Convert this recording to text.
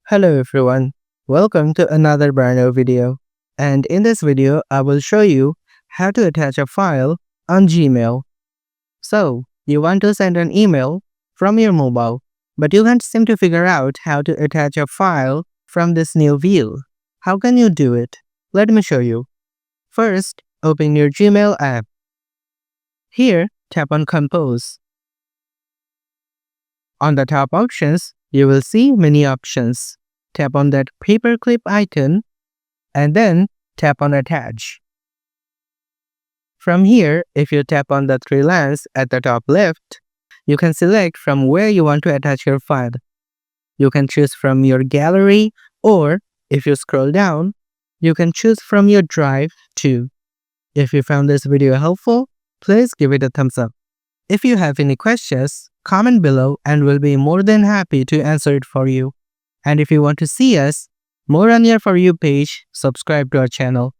Hello everyone, welcome to another brand new video. And in this video, I will show you how to attach a file on Gmail. So, you want to send an email from your mobile, but you can't seem to figure out how to attach a file from this new view. How can you do it? Let me show you. First, open your Gmail app. Here, tap on Compose. On the top options, you will see many options. Tap on that paperclip icon and then tap on Attach. From here, if you tap on the three lines at the top left, you can select from where you want to attach your file. You can choose from your gallery, or if you scroll down, you can choose from your drive too. If you found this video helpful, please give it a thumbs up. If you have any questions, comment below and we'll be more than happy to answer it for you. And if you want to see us more on your For You page, subscribe to our channel.